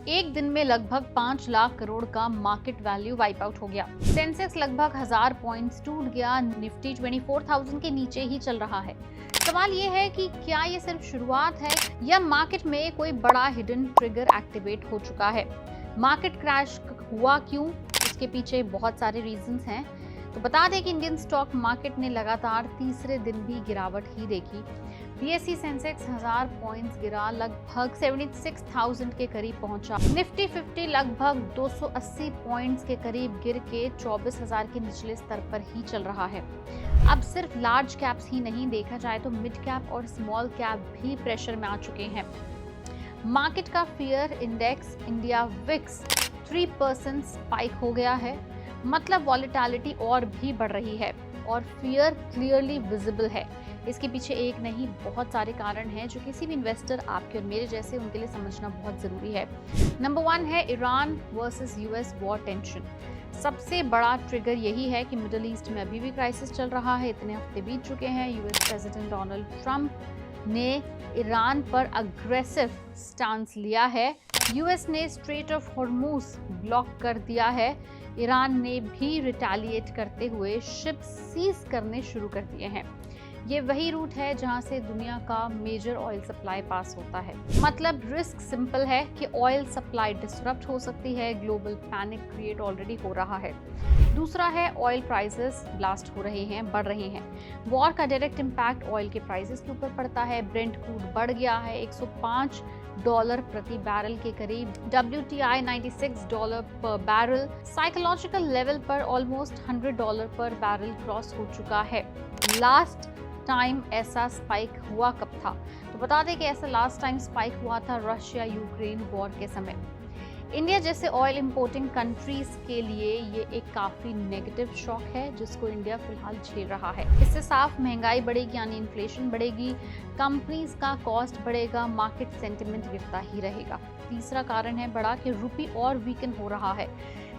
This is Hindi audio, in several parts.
एक दिन में लगभग 5 लाख करोड़ का मार्केट वैल्यू वाइप आउट हो गया। सेंसेक्स लगभग 1000 पॉइंट्स टूट गया। निफ्टी 24,000 के नीचे ही चल रहा है। सवाल ये है कि क्या ये सिर्फ शुरुआत है या मार्केट में कोई बड़ा हिडन ट्रिगर एक्टिवेट हो चुका है। मार्केट क्रैश हुआ क्यों, इसके पीछे बहुत सारे रीजंस हैं। तो बता दें कि इंडियन स्टॉक मार्केट ने लगातार तीसरे दिन भी गिरावट ही देखी। बीएसई सेंसेक्स 1000 पॉइंट्स गिरा, लगभग 76,000 के करीब पहुंचा। निफ्टी 50 लगभग 280 पॉइंट्स के करीब गिर के 24,000 के निचले स्तर पर ही चल रहा है। अब सिर्फ लार्ज कैप्स ही नहीं, देखा जाए तो मिड कैप और स्मॉल कैप भी प्रेशर में आ चुके हैं। मार्केट का fear index India VIX 3% spike हो गया है, मतलब वॉलेटिलिटी और भी बढ़ रही है और फियर क्लियरली विजिबल है। इसके पीछे एक नहीं, बहुत सारे कारण हैं जो किसी भी इन्वेस्टर, आपके और मेरे जैसे, उनके लिए समझना बहुत जरूरी है। नंबर 1 है Iran versus US war tension. सबसे बड़ा ट्रिगर यही है कि मिडिल ईस्ट में अभी भी क्राइसिस चल रहा है। इतने हफ्ते बीत चुके हैं। यूएस प्रेसिडेंट डोनाल्ड ट्रंप ने ईरान पर अग्रेसिव स्टांस लिया है। यूएस ने स्ट्रेट ऑफ हॉर्मुज ब्लॉक कर दिया है। ईरान ने भी रिटेलिएट करते हुए शिप सीज करने शुरू कर दिए हैं। ये वही रूट है जहां से दुनिया का मेजर ऑयल सप्लाई पास होता है। मतलब रिस्क सिंपल है कि ऑयल सप्लाई डिसरप्ट हो सकती है। ग्लोबल पैनिक क्रिएट ऑलरेडी हो रहा है। दूसरा है ऑयल प्राइसेस ब्लास्ट हो रहे हैं, बढ़ रहे हैं। वॉर का डायरेक्ट इम्पैक्ट ऑयल के प्राइसेस के ऊपर पड़ता है। ब्रेंट क्रूड बढ़ गया है $105 प्रति बैरल के करीब। WTI $96 पर बैरल, साइकोलॉजिकल लेवल पर ऑलमोस्ट $100 पर बैरल क्रॉस हो चुका है। लास्ट टाइम ऐसा स्पाइक हुआ कब था? तो बता दें कि ऐसा लास्ट टाइम स्पाइक हुआ था रशिया यूक्रेन वॉर के समय। इंडिया जैसे ऑयल इंपोर्टिंग कंट्रीज के लिए ये एक काफी नेगेटिव शॉक है जिसको इंडिया फिलहाल झेल रहा है। इससे साफ महंगाई बढ़ेगी, यानी इन्फ्लेशन बढ़ेगी, कंपनीज का कॉस्ट बढ़ेगा, मार्केट सेंटिमेंट गिरता ही रहेगा। तीसरा कारण है बड़ा कि रुपी और वीकन हो रहा है।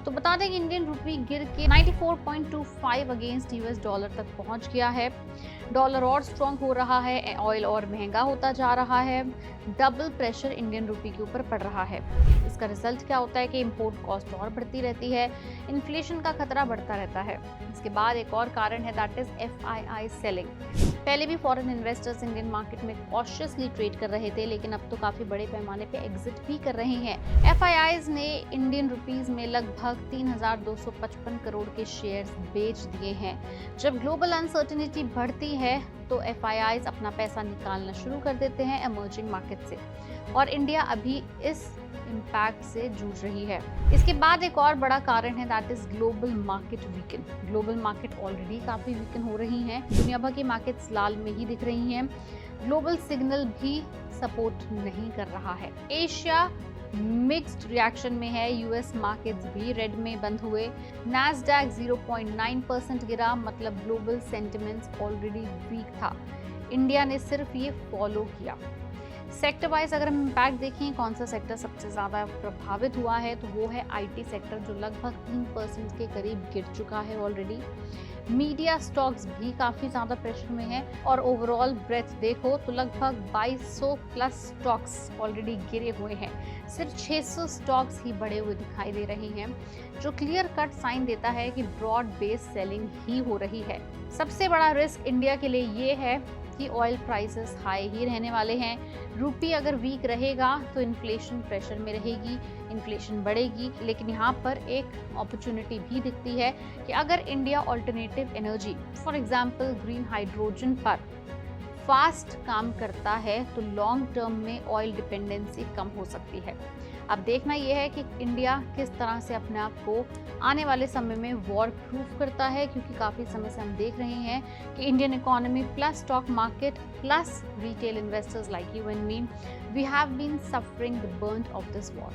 तो बता दें कि इंडियन रुपी गिर के 94.25 अगेंस्ट यूएस डॉलर तक पहुंच गया है। डॉलर और स्ट्रॉन्ग हो रहा है, ऑयल और महंगा होता जा रहा है, डबल प्रेशर इंडियन रुपी के ऊपर पड़ रहा है। इसका रिजल्ट क्या होता है कि इंपोर्ट कॉस्ट और बढ़ती रहती है, इन्फ्लेशन का खतरा बढ़ता रहता है। इसके बाद एक और कारण है, दैट इज FII सेलिंग। पहले भी फॉरेन इन्वेस्टर्स इंडियन मार्केट में कॉशियसली ट्रेड कर रहे थे, लेकिन अब तो काफी बड़े पैमाने पे एग्जिट भी कर रहे हैं। FIIs ने इंडियन रुपीस में लगभग 3,255 करोड़ के शेयर्स बेच दिए हैं। जब ग्लोबल अनसर्टेनिटी बढ़ती है तो FIIs अपना पैसा निकालना शुरू कर देते हैं इमर्जिंग मार्केट से, और इंडिया अभी इस इम्पैक्ट से जूझ रही है। इसके बाद एक और बड़ा कारण है, that is global market weaken. Global market already काफी वीकन हो रही हैं। दुनिया भर की मार्केट्स लाल में ही दिख रही हैं। ग्लोबल सिग्नल भी सपोर्ट नहीं कर रहा है। एशिया मिक्स्ड रिएक्शन में है। यूएस मार्केट्स भी रेड में बंद हुए। नैस्डैक 0.9% गिरा, मतलब ग्लोबल सेंटिमेंट्स ऑलरेडी वीक था। इंडिया ने सिर्फ ये फॉलो किया। सेक्टर वाइज अगर हम इम्पैक्ट देखें, कौन सा सेक्टर सबसे ज़्यादा प्रभावित हुआ है, तो वो है IT सेक्टर, जो लगभग 3% के करीब गिर चुका है ऑलरेडी। मीडिया स्टॉक्स भी काफ़ी ज़्यादा प्रेशर में है, और ओवरऑल ब्रेथ देखो तो लगभग 2200 प्लस स्टॉक्स ऑलरेडी गिरे हुए हैं। सिर्फ 600 स्टॉक्स ही बढ़े हुए दिखाई दे रहे हैं, जो क्लियर कट साइन देता है कि ब्रॉड बेस सेलिंग ही हो रही है। सबसे बड़ा रिस्क इंडिया के लिए ये है कि ऑयल प्राइसेस हाई ही रहने वाले हैं। रुपी अगर वीक रहेगा तो इन्फ्लेशन प्रेशर में रहेगी, इन्फ्लेशन बढ़ेगी। लेकिन यहाँ पर एक अपॉर्चुनिटी भी दिखती है कि अगर India alternative energy, for example green hydrogen पर फास्ट काम करता है तो लॉन्ग टर्म में ऑयल डिपेंडेंसी कम हो सकती है। अब देखना यह है कि इंडिया किस तरह से अपने आप को आने वाले समय में वॉर प्रूफ करता है, क्योंकि काफ़ी समय से हम देख रहे हैं कि Indian economy plus stock market plus retail investors like you and me, we have been suffering the burn of this war.